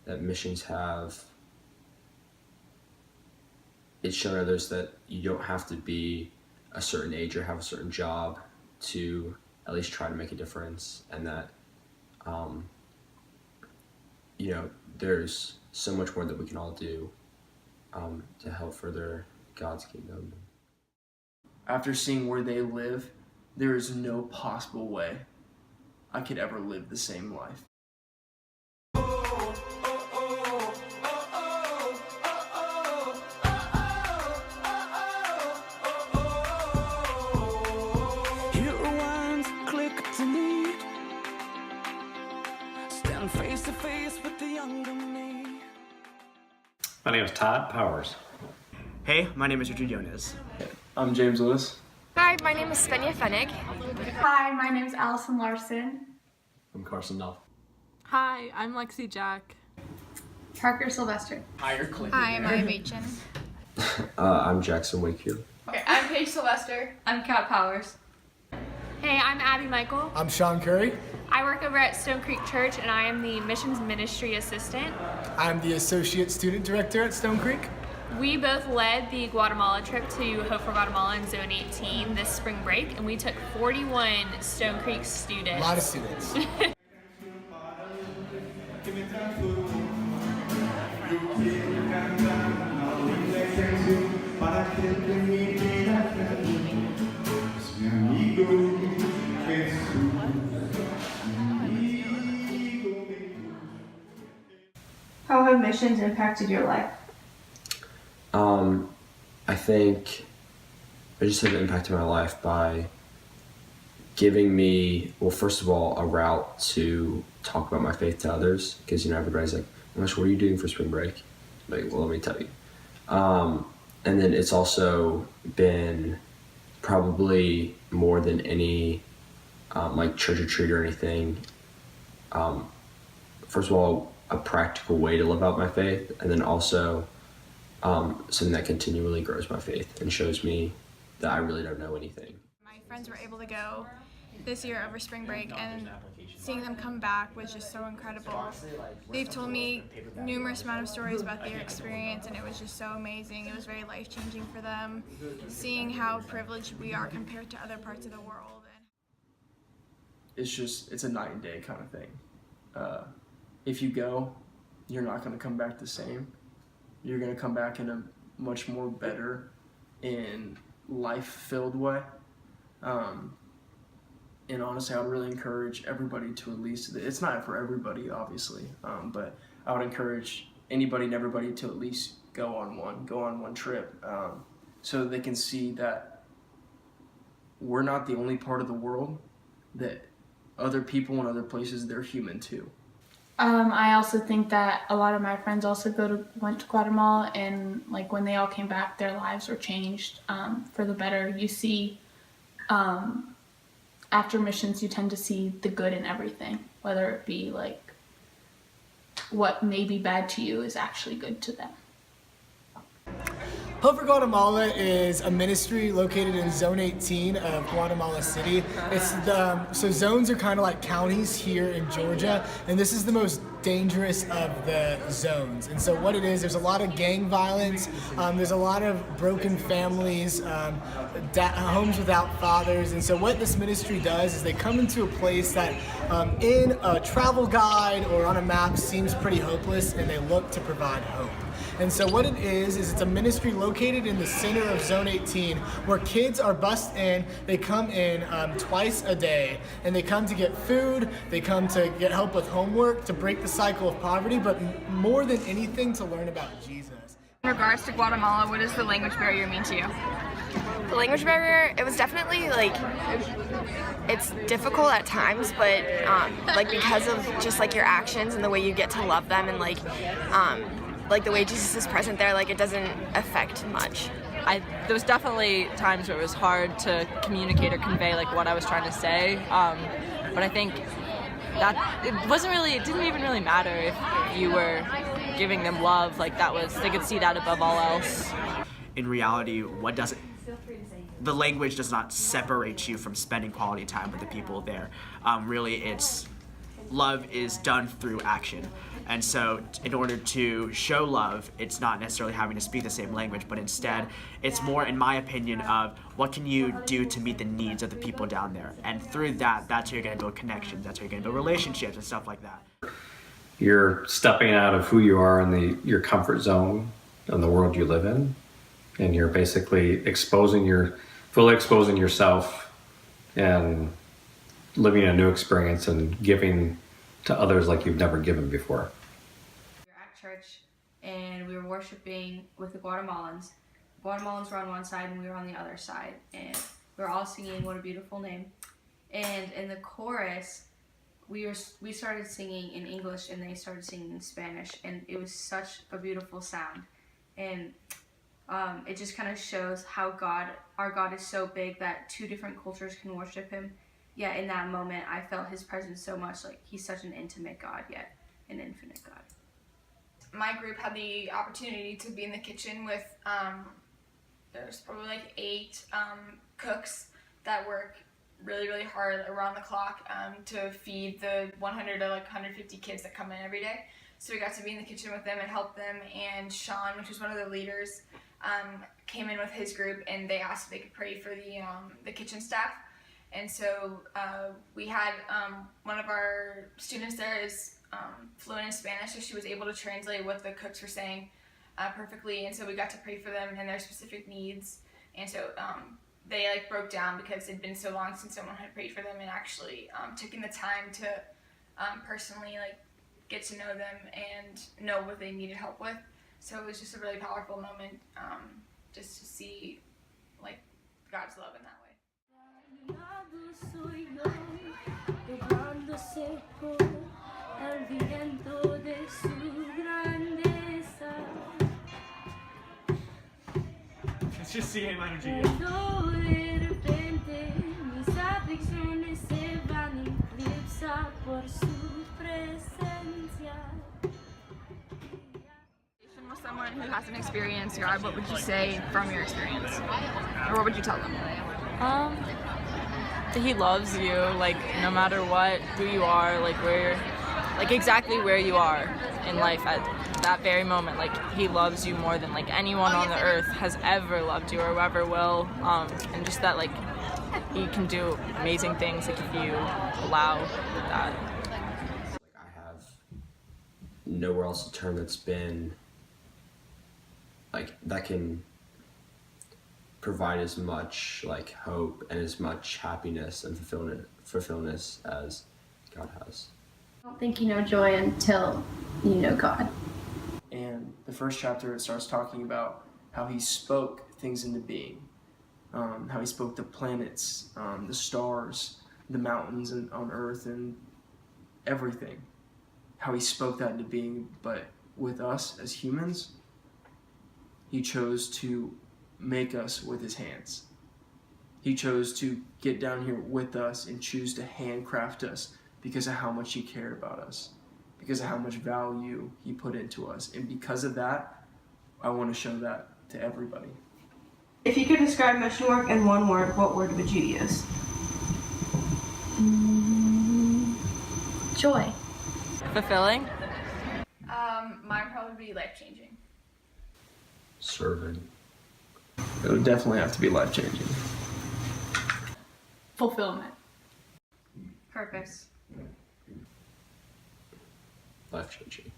that missions have, it's shown others that you don't have to be a certain age or have a certain job to at least try to make a difference, and that there's so much more that we can all do to help further God's kingdom. After seeing where they live, there is no possible way I could ever live the same life. Face to face with the younger me. My name is Todd Powers. Hey, my name is Richard Jonas. I'm James Lewis. Hi, my name is Svenja Fennig. Hi, my name is Allison Larson. I'm Carson Null. Hi, I'm Lexi Jack. Parker Sylvester. Hi, you're Clinton. Hi, I'm Maya Machin. I'm Jackson Wakefield. Okay, I'm Paige Sylvester. I'm Kat Powers. Hey, I'm Abby Michael. I'm Sean Curry. I work over at Stone Creek Church and I am the Missions Ministry Assistant. I'm the Associate Student Director at Stone Creek. We both led the Guatemala trip to Hope for Guatemala in Zone 18 this spring break, and we took 41 Stone Creek students. A lot of students. How have missions impacted your life? I think it just had an impact on my life by giving me, well, first of all, a route to talk about my faith to others, because everybody's like, oh gosh, what are you doing for spring break? Like, well, let me tell you. And then it's also been probably more than any like church retreat or anything. First of all, a practical way to live out my faith, and then also something that continually grows my faith and shows me that I really don't know anything. My friends were able to go this year over spring break, and seeing them come back was just so incredible. They've told me numerous amount of stories about their experience, and it was just so amazing. It was very life-changing for them, seeing how privileged we are compared to other parts of the world. It's a night and day kind of thing. If you go, you're not going to come back the same. You're going to come back in a much more better and life-filled way. And honestly, I would really encourage everybody to at least, it's not for everybody, obviously, but I would encourage anybody and everybody to at least go on one trip, so that they can see that we're not the only part of the world, that other people in other places, they're human too. I also think that a lot of my friends also went to Guatemala, and like when they all came back, their lives were changed for the better. You see, after missions, you tend to see the good in everything, whether it be like what may be bad to you is actually good to them. Hope for Guatemala is a ministry located in Zone 18 of Guatemala City. So zones are kind of like counties here in Georgia, and this is the most dangerous of the zones. And so what it is, there's a lot of gang violence, there's a lot of broken families, homes without fathers. And so what this ministry does is they come into a place that in a travel guide or on a map seems pretty hopeless, and they look to provide hope. And so what it is it's a ministry located in the center of Zone 18 where kids are bused in. They come in twice a day, and they come to get food, they come to get help with homework, to break the cycle of poverty, but more than anything to learn about Jesus. In regards to Guatemala, what does the language barrier mean to you? The language barrier, it was definitely it's difficult at times, but because of just your actions and the way you get to love them, and the way Jesus is present there, it doesn't affect much. There was definitely times where it was hard to communicate or convey what I was trying to say, but I think that it didn't even really matter if you were giving them love. They could see that above all else. In reality, the language does not separate you from spending quality time with the people there. Really, love is done through action. And so in order to show love, it's not necessarily having to speak the same language, but instead it's more, in my opinion, of what can you do to meet the needs of the people down there. And through that, that's how you're going to build connections, that's how you're going to build relationships and stuff like that. You're stepping out of who you are in your comfort zone and the world you live in, and you're basically fully exposing yourself and living a new experience and giving to others like you've never given before. We were at church and we were worshiping with the Guatemalans. Guatemalans were on one side and we were on the other side, and we were all singing "What a Beautiful Name." And in the chorus, we started singing in English and they started singing in Spanish, and it was such a beautiful sound. And it just kind of shows how our God is so big that two different cultures can worship him. Yeah, in that moment, I felt his presence so much. Like, he's such an intimate God, yet an infinite God. My group had the opportunity to be in the kitchen with, there's probably like 8 cooks that work really, really hard around the clock to feed the 100 to like 150 kids that come in every day. So we got to be in the kitchen with them and help them, and Sean, which was one of the leaders, came in with his group and they asked if they could pray for the kitchen staff. And so we had one of our students there is fluent in Spanish, so she was able to translate what the cooks were saying perfectly. And so we got to pray for them and their specific needs. And so they like broke down because it'd been so long since someone had prayed for them, and actually taking the time to personally like get to know them and know what they needed help with. So it was just a really powerful moment, just to see like God's love in that way. It's just CM energy. With someone who hasn't experienced God, what would you say from your experience? Or what would you tell them? He loves you, like, no matter what, who you are, like, exactly where you are in life at that very moment. Like, he loves you more than, like, anyone on the earth has ever loved you or ever will. And just that, like, he can do amazing things, like, if you allow that. I have nowhere else to turn that's been, like, that can provide as much like hope and as much happiness and fulfillment as God has. I don't think you know joy until you know God. And the first chapter, it starts talking about how he spoke things into being, how he spoke the planets, the stars, the mountains and on earth and everything, how he spoke that into being. But with us as humans, he chose to make us with his hands. He chose to get down here with us and choose to handcraft us because of how much he cared about us, because of how much value he put into us. And because of that, I want to show that to everybody. If you could describe mission work in one word, what word would you use? Joy. Fulfilling? Mine probably be life-changing. Serving. It would definitely have to be life-changing. Fulfillment. Purpose. Life-changing.